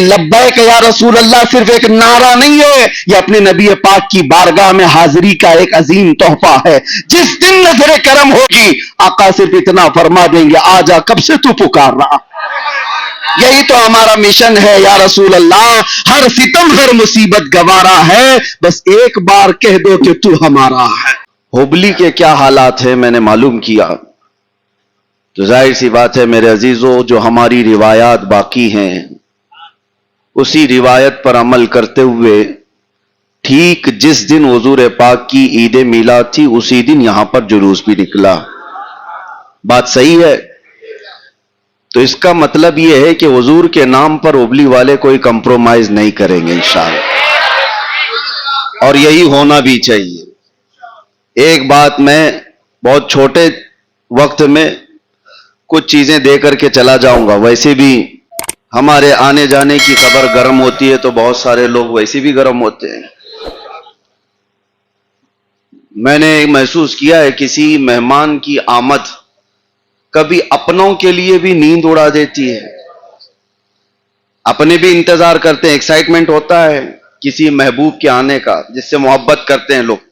لبیک یا رسول اللہ صرف ایک نعرہ نہیں ہے، یہ اپنے نبی پاک کی بارگاہ میں حاضری کا ایک عظیم تحفہ ہے۔ جس دن نظر کرم ہوگی آقا صرف اتنا فرما دیں گے، آ جا، کب سے تو پکار رہا۔ یہی تو ہمارا مشن ہے یا رسول اللہ، ہر ستم ہر مصیبت گوارا ہے، بس ایک بار کہہ دو کہ تو ہمارا ہے۔ ہوبلی کے کیا حالات ہیں میں نے معلوم کیا، تو ظاہر سی بات ہے میرے عزیزو، جو ہماری روایات باقی ہیں اسی روایت پر عمل کرتے ہوئے ٹھیک جس دن حضور پاک کی عید میلاد تھی اسی دن یہاں پر جلوس بھی نکلا۔ بات صحیح ہے؟ تو اس کا مطلب یہ ہے کہ حضور کے نام پر ہوبلی والے کوئی کمپرومائز نہیں کریں گے انشاءاللہ، اور یہی ہونا بھی چاہیے۔ ایک بات میں بہت چھوٹے وقت میں کچھ چیزیں دے کر کے چلا جاؤں گا، ویسے بھی ہمارے آنے جانے کی خبر گرم ہوتی ہے تو بہت سارے لوگ ویسے بھی گرم ہوتے ہیں۔ میں نے محسوس کیا ہے کسی مہمان کی آمد کبھی اپنوں کے لیے بھی نیند اڑا دیتی ہے۔ اپنے بھی انتظار کرتے ہیں، ایکسائٹمنٹ ہوتا ہے کسی محبوب کے آنے کا جس سے محبت کرتے ہیں لوگ۔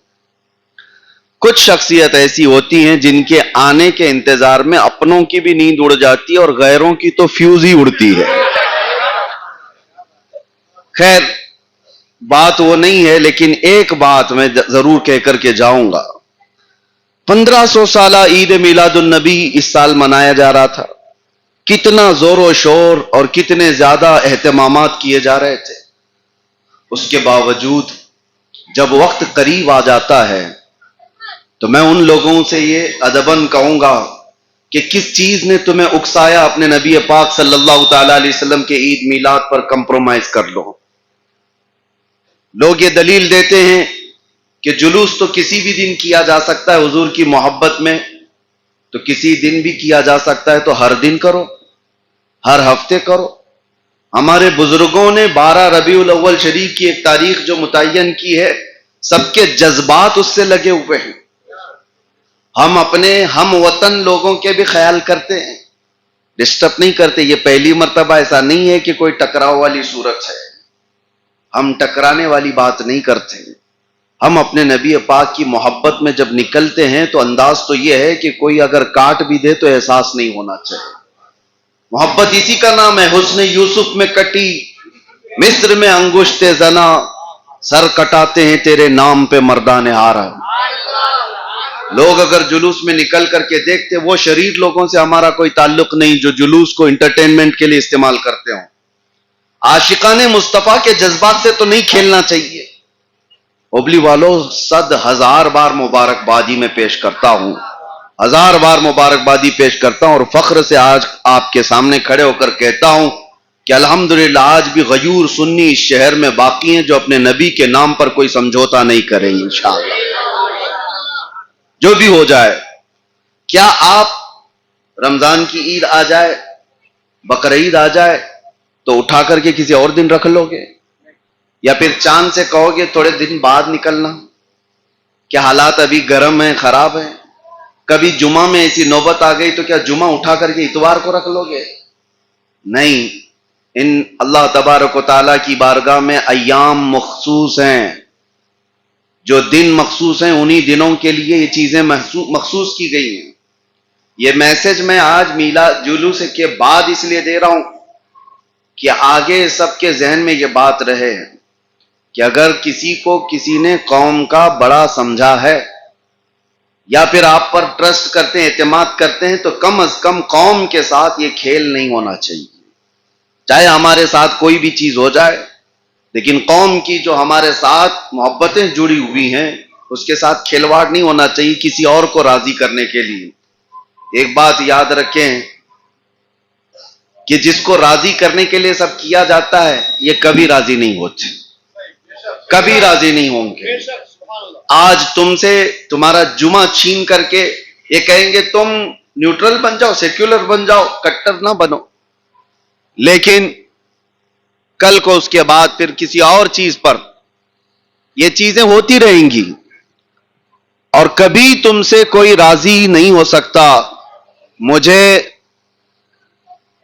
کچھ شخصیت ایسی ہوتی ہیں جن کے آنے کے انتظار میں اپنوں کی بھی نیند اڑ جاتی ہے اور غیروں کی تو فیوز ہی اڑتی ہے۔ خیر بات وہ نہیں ہے، لیکن ایک بات میں ضرور کہہ کر کے جاؤں گا۔ 1500 سالہ عید میلاد النبی اس سال منایا جا رہا تھا، کتنا زور و شور اور کتنے زیادہ اہتمامات کیے جا رہے تھے، اس کے باوجود جب وقت قریب آ جاتا ہے تو میں ان لوگوں سے یہ ادباً کہوں گا کہ کس چیز نے تمہیں اکسایا اپنے نبی پاک صلی اللہ تعالی علیہ وسلم کے عید میلاد پر کمپرومائز کر لو۔ لوگ یہ دلیل دیتے ہیں کہ جلوس تو کسی بھی دن کیا جا سکتا ہے حضور کی محبت میں، تو کسی دن بھی کیا جا سکتا ہے تو ہر دن کرو، ہر ہفتے کرو۔ ہمارے بزرگوں نے 12 ربیع الاول شریف کی ایک تاریخ جو متعین کی ہے، سب کے جذبات اس سے لگے ہوئے ہیں۔ ہم اپنے ہم وطن لوگوں کے بھی خیال کرتے ہیں، ڈسٹرب نہیں کرتے۔ یہ پہلی مرتبہ ایسا نہیں ہے کہ کوئی ٹکراؤ والی صورت ہے، ہم ٹکرانے والی بات نہیں کرتے۔ ہم اپنے نبی پاک کی محبت میں جب نکلتے ہیں تو انداز تو یہ ہے کہ کوئی اگر کاٹ بھی دے تو احساس نہیں ہونا چاہیے۔ محبت اسی کا نام ہے۔ حسن یوسف میں کٹی مصر میں انگشت زنا، سر کٹاتے ہیں تیرے نام پہ مردان حرم۔ لوگ اگر جلوس میں نکل کر کے دیکھتے، وہ شریر لوگوں سے ہمارا کوئی تعلق نہیں جو جلوس کو انٹرٹینمنٹ کے لیے استعمال کرتے ہوں۔ عاشقان مصطفیٰ کے جذبات سے تو نہیں کھیلنا چاہیے۔ ہوبلی والوں 100,000 بار مبارکبادی میں پیش کرتا ہوں، 1000 بار مبارکبادی پیش کرتا ہوں، اور فخر سے آج آپ کے سامنے کھڑے ہو کر کہتا ہوں کہ الحمدللہ آج بھی غیور سنی اس شہر میں باقی ہیں جو اپنے نبی کے نام پر کوئی سمجھوتا نہیں کریں گے انشاءاللہ، جو بھی ہو جائے۔ کیا آپ رمضان کی عید آ جائے، بقرعید آ جائے تو اٹھا کر کے کسی اور دن رکھ لو گے، یا پھر چاند سے کہو گے تھوڑے دن بعد نکلنا؟ کیا حالات ابھی گرم ہیں، خراب ہیں؟ کبھی جمعہ میں ایسی نوبت آ گئی تو کیا جمعہ اٹھا کر کے اتوار کو رکھ لو گے؟ نہیں، ان اللہ تبارک و تعالیٰ کی بارگاہ میں ایام مخصوص ہیں، جو دن مخصوص ہیں انہی دنوں کے لیے یہ چیزیں مخصوص کی گئی ہیں۔ یہ میسج میں آج میلاد جلوس کے بعد اس لیے دے رہا ہوں کہ آگے سب کے ذہن میں یہ بات رہے کہ اگر کسی کو کسی نے قوم کا بڑا سمجھا ہے یا پھر آپ پر ٹرسٹ کرتے ہیں، اعتماد کرتے ہیں، تو کم از کم قوم کے ساتھ یہ کھیل نہیں ہونا چاہیے۔ چاہے ہمارے ساتھ کوئی بھی چیز ہو جائے، لیکن قوم کی جو ہمارے ساتھ محبتیں جڑی ہوئی ہیں اس کے ساتھ کھلواڑ نہیں ہونا چاہیے کسی اور کو راضی کرنے کے لیے۔ ایک بات یاد رکھیں کہ جس کو راضی کرنے کے لیے سب کیا جاتا ہے یہ کبھی راضی نہیں ہوتے، کبھی راضی نہیں ہوں گے۔ آج تم سے تمہارا جمعہ چھین کر کے یہ کہیں گے تم نیوٹرل بن جاؤ، سیکولر بن جاؤ، کٹر نہ بنو، لیکن کل کو اس کے بعد پھر کسی اور چیز پر یہ چیزیں ہوتی رہیں گی اور کبھی تم سے کوئی راضی نہیں ہو سکتا۔ مجھے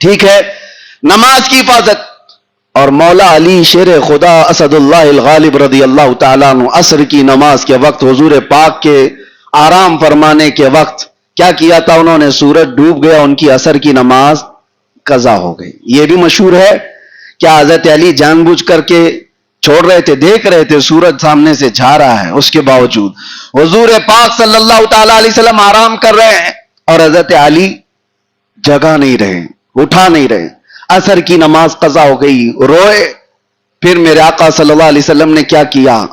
ٹھیک ہے، نماز کی حفاظت. اور مولا علی شیر خدا اسد اللہ الغالب رضی اللہ تعالیٰ عنہ عصر کی نماز کے وقت حضور پاک کے آرام فرمانے کے وقت کیا کیا تھا انہوں نے؟ سورج ڈوب گیا، ان کی عصر کی نماز قضا ہو گئی. یہ بھی مشہور ہے کیا حضرت علی جان بوجھ کر کے چھوڑ رہے تھے؟ دیکھ رہے تھے سورج سامنے سے جا رہا ہے، اس کے باوجود حضور پاک صلی اللہ تعالی علیہ وسلم آرام کر رہے ہیں اور حضرت علی جگہ نہیں رہے، اٹھا نہیں رہے. عصر کی نماز قضا ہو گئی، روئے. پھر میرے آقا صلی اللہ علیہ وسلم نے کیا کیا؟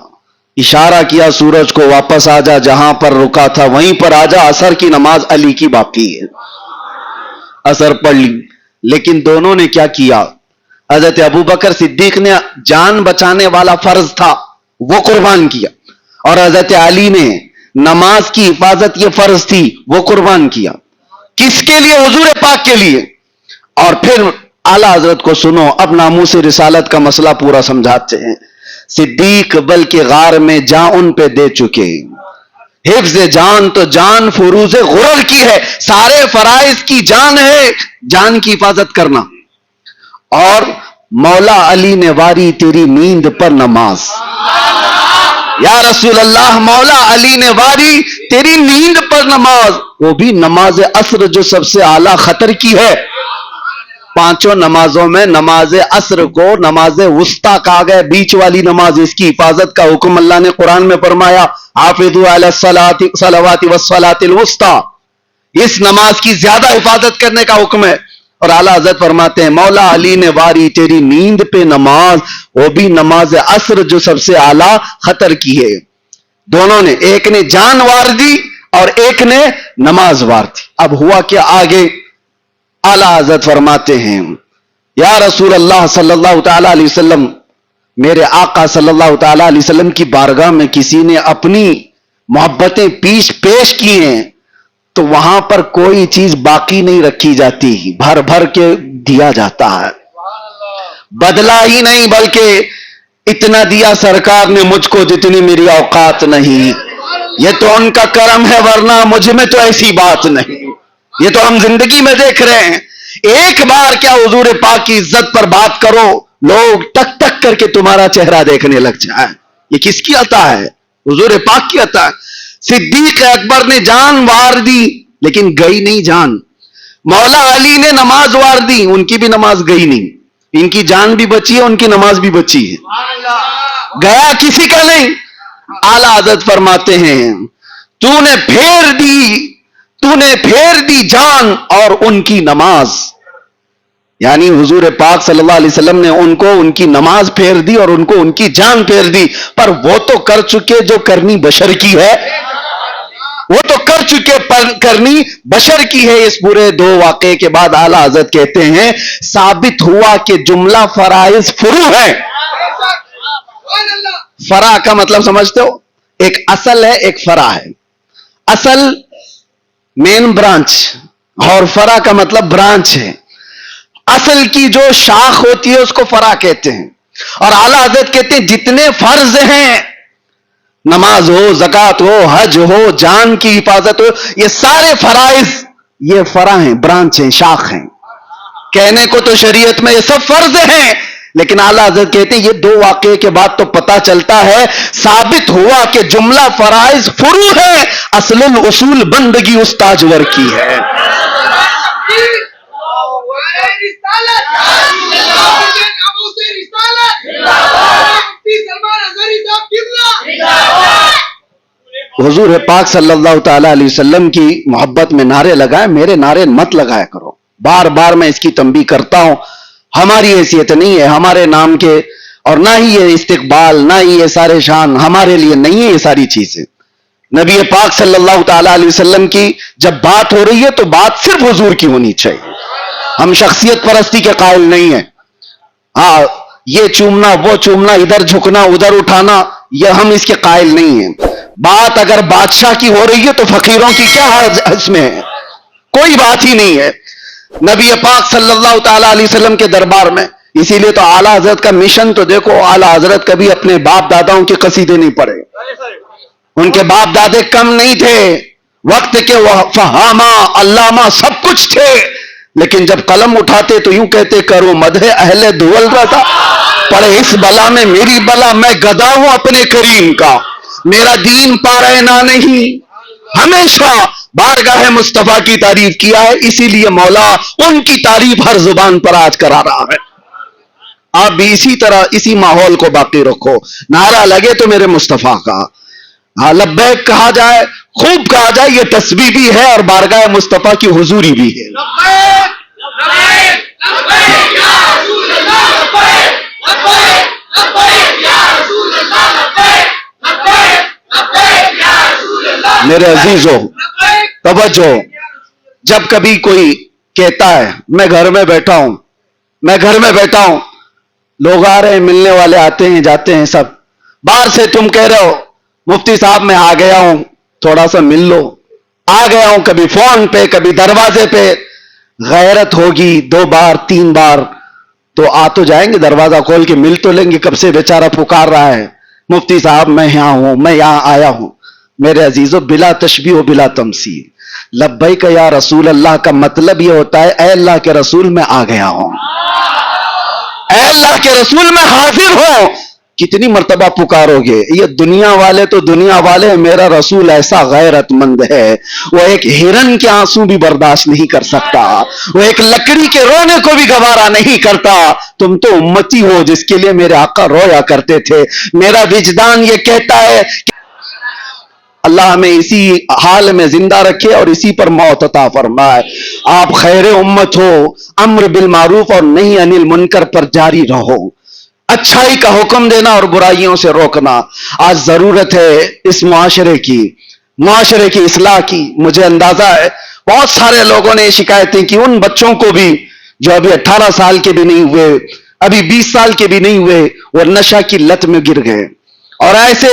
اشارہ کیا سورج کو، واپس آ جا، جہاں پر رکا تھا وہیں پر آ جا، عصر کی نماز علی کی باقی ہے. عصر پڑھ لی. لیکن دونوں نے کیا کیا؟ حضرت ابوبکر صدیق نے جان بچانے والا فرض تھا وہ قربان کیا، اور حضرت علی نے نماز کی حفاظت یہ فرض تھی وہ قربان کیا. کس کے لیے؟ حضور پاک کے لیے. اور پھر اعلی حضرت کو سنو، اب ناموس رسالت کا مسئلہ پورا سمجھاتے ہیں. صدیق بلکہ غار میں جان ان پہ دے چکے، حفظ جان تو جان فروز غرر کی ہے، سارے فرائض کی جان ہے جان کی حفاظت کرنا. اور مولا علی نے واری تیری نیند پر نماز. یا رسول اللہ، مولا علی نے واری تیری نیند پر نماز، وہ بھی نماز عصر جو سب سے اعلیٰ خطر کی ہے. پانچوں نمازوں میں نماز عصر کو نماز وسطیٰ کہا گیا، بیچ والی نماز. اس کی حفاظت کا حکم اللہ نے قرآن میں فرمایا، حافظوا علی الصلوات والصلاۃ الوسطیٰ. اس نماز کی زیادہ حفاظت کرنے کا حکم ہے. اور اعلیٰ حضرت فرماتے ہیں مولا علی نے واری تیری نیند پہ نماز، وہ بھی نماز عصر جو سب سے اعلیٰ خطر کی ہے. دونوں نے، ایک نے جان وار دی اور ایک نے نماز وار دی. اب ہوا کہ آگے اعلیٰ حضرت فرماتے ہیں یا رسول اللہ صلی اللہ تعالی علیہ وسلم، میرے آقا صلی اللہ تعالی علیہ وسلم کی بارگاہ میں کسی نے اپنی محبتیں پیش کی ہیں تو وہاں پر کوئی چیز باقی نہیں رکھی جاتی، بھر بھر کے دیا جاتا ہے. بدلا ہی نہیں بلکہ اتنا دیا سرکار نے مجھ کو جتنی میری اوقات نہیں. یہ تو ان کا کرم ہے، ورنہ مجھ میں تو ایسی بات نہیں. یہ تو ہم زندگی میں دیکھ رہے ہیں. ایک بار کیا حضور پاک کی عزت پر بات کرو، لوگ ٹک ٹک کر کے تمہارا چہرہ دیکھنے لگ جائیں. یہ کس کی عطا ہے؟ حضور پاک کی عطا ہے. صدیق اکبر نے جان وار دی لیکن گئی نہیں جان. مولا علی نے نماز وار دی، ان کی بھی نماز گئی نہیں. ان کی جان بھی بچی ہے، ان کی نماز بھی بچی ہے، گیا کسی کا نہیں. اعلیٰ حضرت فرماتے ہیں تو نے پھیر دی جان اور ان کی نماز. یعنی حضور پاک صلی اللہ علیہ وسلم نے ان کو ان کی نماز پھیر دی اور ان کو ان کی جان پھیر دی. پر وہ تو کر چکے جو کرنی بشر کی ہے، وہ تو کر چکے پر کرنی بشر کی ہے. اس پورے دو واقعے کے بعد اعلیٰ حضرت کہتے ہیں ثابت ہوا کہ جملہ فرائض فرو ہے. فرع کا مطلب سمجھتے ہو؟ ایک اصل ہے، ایک فرع ہے. اصل مین برانچ اور فرع کا مطلب برانچ ہے. اصل کی جو شاخ ہوتی ہے اس کو فرع کہتے ہیں. اور اعلیٰ حضرت کہتے ہیں جتنے فرض ہیں، نماز ہو، زکوٰۃ ہو، حج ہو، جان کی حفاظت ہو، یہ سارے فرائض یہ فرع ہیں، برانچ ہیں، شاخ ہیں. کہنے کو تو شریعت میں یہ سب فرض ہیں، لیکن اعلیٰ حضرت کہتے ہیں یہ دو واقعے کے بعد تو پتا چلتا ہے، ثابت ہوا کہ جملہ فرائض فرو ہے، اصل الاصول بندگی اس تاجور کی ہے. حضور پاک صلی اللہ تعالی علیہ وسلم کی محبت میں نعرے لگائے، میرے نعرے مت لگایا کرو. بار بار میں اس کی تنبیہ کرتا ہوں. ہماری حیثیت نہیں ہے ہمارے نام کے، اور نہ ہی یہ استقبال، نہ ہی یہ سارے شان ہمارے لیے نہیں ہے. یہ ساری چیزیں نبی پاک صلی اللہ تعالی علیہ وسلم کی جب بات ہو رہی ہے تو بات صرف حضور کی ہونی چاہیے. ہم شخصیت پرستی کے قائل نہیں ہیں. ہاں یہ چومنا، وہ چومنا، ادھر جھکنا، ادھر اٹھانا، یہ ہم اس کے قائل نہیں ہیں. بات اگر بادشاہ کی ہو رہی ہے تو فقیروں کی کیا اس میں ہے؟ کوئی بات ہی نہیں ہے. نبی پاک صلی اللہ تعالی علیہ وسلم کے دربار میں، اسی لیے تو اعلیٰ حضرت کا مشن تو دیکھو، اعلیٰ حضرت کبھی اپنے باپ داداؤں کے قصیدے نہیں پڑھے. ان کے باپ دادے کم نہیں تھے، وقت کے فہامہ علامہ سب کچھ تھے، لیکن جب قلم اٹھاتے تو یوں کہتے کرو مدح اہل دول رضا، پڑے اس بلا میں میری بلا، میں گدا ہوں اپنے کریم کا، میرا دین پارائنا نہیں، ہمیشہ بارگاہ مصطفیٰ کی تعریف کیا ہے، اسی لیے مولا ان کی تعریف ہر زبان پر آج کرا رہا ہے۔ آپ بھی اسی طرح اسی ماحول کو باقی رکھو، نعرہ لگے تو میرے مصطفیٰ کا، ہاں لبیک کہا جائے، خوب کہا جائے، یہ تسبیح بھی ہے اور بارگاہ مصطفیٰ کی حضوری بھی ہے۔ میرے عزیزو توجہ، جب کبھی کوئی کہتا ہے میں گھر میں بیٹھا ہوں، میں گھر میں بیٹھا ہوں، لوگ آ رہے ہیں، ملنے والے آتے ہیں جاتے ہیں، سب باہر سے تم کہہ رہے ہو مفتی صاحب میں آ گیا ہوں تھوڑا سا مل لو، آ گیا ہوں، کبھی فون پہ کبھی دروازے پہ، غیرت ہوگی 2 بار 3 بار تو آ تو جائیں گے، دروازہ کھول کے مل تو لیں گے، کب سے بیچارہ پکار رہا ہے مفتی صاحب میں یہاں ہوں، میں یہاں آیا ہوں۔ میرے عزیزو بلا تشبیہ و بلا تمثیل، لبیک یا رسول اللہ کا مطلب یہ ہوتا ہے اے اللہ کے رسول میں آ گیا ہوں، اے اللہ کے رسول میں حاضر ہوں۔ کتنی مرتبہ پکارو گے؟ یہ دنیا والے تو دنیا والے، میرا رسول ایسا غیرت مند ہے، وہ ایک ہرن کے آنسو بھی برداشت نہیں کر سکتا، وہ ایک لکڑی کے رونے کو بھی گوارا نہیں کرتا۔ تم تو امتی ہو جس کے لیے میرے آقا رویا کرتے تھے۔ میرا وجدان یہ کہتا ہے کہ اللہ ہمیں اسی حال میں زندہ رکھے اور اسی پر موت عطا فرمائے۔ آپ خیر امت ہو، امر بالمعروف اور نہی عن المنکر پر جاری رہو، اچھائی کا حکم دینا اور برائیوں سے روکنا۔ آج ضرورت ہے اس معاشرے کی اصلاح کی۔ مجھے اندازہ ہے بہت سارے لوگوں نے شکایتیں کی، ان بچوں کو بھی جو ابھی 18 سال کے بھی نہیں ہوئے، ابھی 20 سال کے بھی نہیں ہوئے، وہ نشہ کی لت میں گر گئے۔ اور ایسے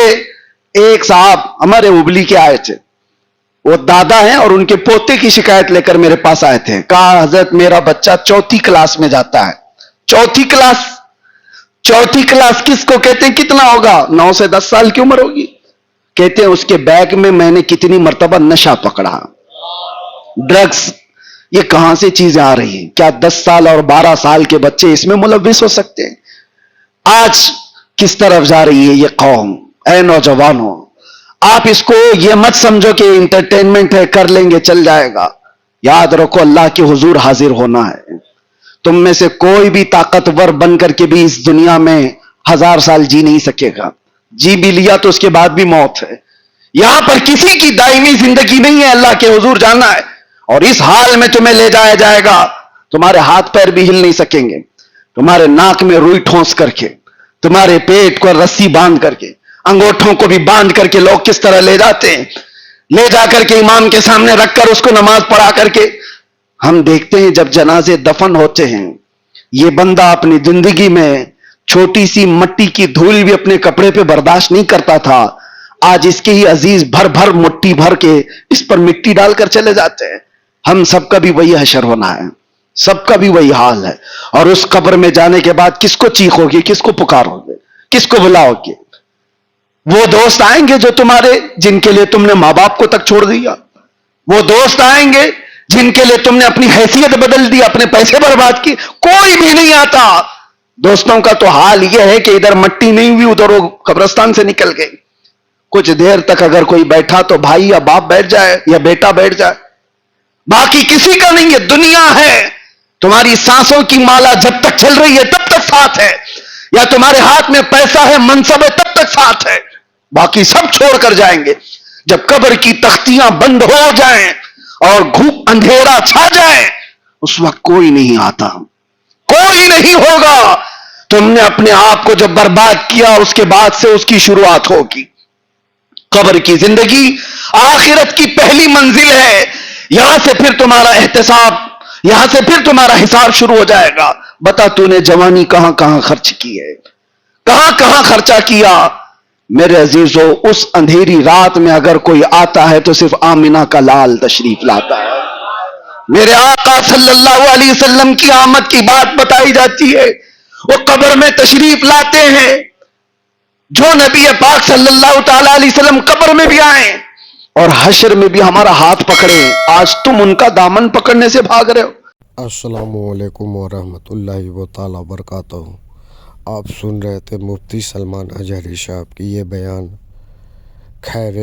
ایک صاحب ہمارے ابلی کے آئے تھے، وہ دادا ہیں اور ان کے پوتے کی شکایت لے کر میرے پاس آئے تھے، کہا حضرت میرا بچہ 4تھی کلاس میں جاتا ہے۔ 4تھی کلاس کس کو کہتے ہیں؟ کتنا ہوگا؟ 9 سے 10 سال کی عمر ہوگی۔ کہتے ہیں اس کے بیگ میں نے کتنی مرتبہ نشہ پکڑا، ڈرگس۔ یہ کہاں سے چیزیں آ رہی ہیں؟ کیا 10 سال اور 12 سال کے بچے اس میں ملوث ہو سکتے ہیں؟ آج کس طرف جا رہی ہے یہ قوم؟ اے نوجوانوں، آپ اس کو یہ مت سمجھو کہ انٹرٹینمنٹ ہے، کر لیں گے چل جائے گا۔ یاد رکھو اللہ کے حضور حاضر ہونا ہے۔ تم میں سے کوئی بھی طاقتور بن کر کے بھی اس دنیا میں 1000 سال جی نہیں سکے گا، جی بھی لیا تو اس کے بعد بھی موت ہے۔ یہاں پر کسی کی دائمی زندگی نہیں ہے، اللہ کے حضور جانا ہے، اور اس حال میں تمہیں لے جایا جائے گا، تمہارے ہاتھ پیر بھی ہل نہیں سکیں گے، تمہارے ناک میں روئی ٹھونس کر کے، تمہارے پیٹ کو رسی باندھ کر کے، انگوٹھوں کو بھی باندھ کر کے لوگ کس طرح لے جاتے ہیں، لے جا کر کے امام کے سامنے رکھ کر اس کو نماز پڑھا کر کے ہم دیکھتے ہیں جب جنازے دفن ہوتے ہیں، یہ بندہ اپنی زندگی میں چھوٹی سی مٹی کی دھول بھی اپنے کپڑے پہ برداشت نہیں کرتا تھا، آج اس کے ہی عزیز بھر بھر مٹی بھر کے اس پر مٹی ڈال کر چلے جاتے ہیں۔ ہم سب کا بھی وہی حشر ہونا ہے، سب کا بھی وہی حال ہے، اور اس قبر میں جانے کے بعد کس کو چیخو گے، کس کو پکارو گے، کس کو بلاؤ گے؟ وہ دوست آئیں گے جو تمہارے، جن کے لیے تم نے ماں باپ کو تک چھوڑ دیا، وہ دوست آئیں گے جن کے لیے تم نے اپنی حیثیت بدل دی، اپنے پیسے برباد کی، کوئی بھی نہیں آتا۔ دوستوں کا تو حال یہ ہے کہ ادھر مٹی نہیں ہوئی ادھر وہ قبرستان سے نکل گئے، کچھ دیر تک اگر کوئی بیٹھا تو بھائی یا باپ بیٹھ جائے یا بیٹا بیٹھ جائے، باقی کسی کا نہیں ہے۔ دنیا ہے، تمہاری سانسوں کی مالا جب تک چل رہی ہے تب تک ساتھ ہے، یا تمہارے ہاتھ میں پیسہ ہے، منصب ہے، تب تک ساتھ ہے، باقی سب چھوڑ کر جائیں گے۔ جب قبر کی تختیاں بند ہو جائیں اور گھوپ اندھیرا چھا جائے، اس وقت کوئی نہیں آتا، کوئی نہیں ہوگا۔ تم نے اپنے آپ کو جب برباد کیا، اس کے بعد سے اس کی شروعات ہوگی۔ قبر کی زندگی آخرت کی پہلی منزل ہے، یہاں سے پھر تمہارا احتساب، یہاں سے پھر تمہارا حساب شروع ہو جائے گا۔ بتا تو نے جوانی کہاں کہاں خرچ کی ہے، کہاں کہاں خرچہ کیا؟ میرے عزیزو، اس اندھیری رات میں اگر کوئی آتا ہے تو صرف آمنہ کا لال تشریف لاتا ہے۔ میرے آقا صلی اللہ علیہ وسلم کی آمد کی بات بتائی جاتی ہے، وہ قبر میں تشریف لاتے ہیں۔ جو نبی پاک صلی اللہ تعالی علیہ وسلم قبر میں بھی آئیں اور حشر میں بھی ہمارا ہاتھ پکڑے، آج تم ان کا دامن پکڑنے سے بھاگ رہے ہو۔ السلام علیکم ورحمۃ اللہ تعالیٰ وبرکاتہ۔ آپ سن رہے تھے مفتی سلمان اجہری صاحب کی یہ بیان خیر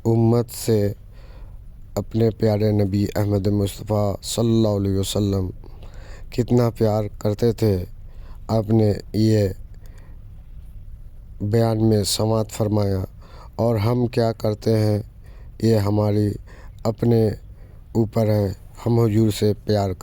امت سے اپنے پیارے نبی احمد مصطفیٰ صلی اللہ علیہ وسلم کتنا پیار کرتے تھے، آپ نے یہ بیان میں سماعت فرمایا۔ اور ہم کیا کرتے ہیں یہ ہماری اپنے اوپر ہے، ہم حضور سے پیار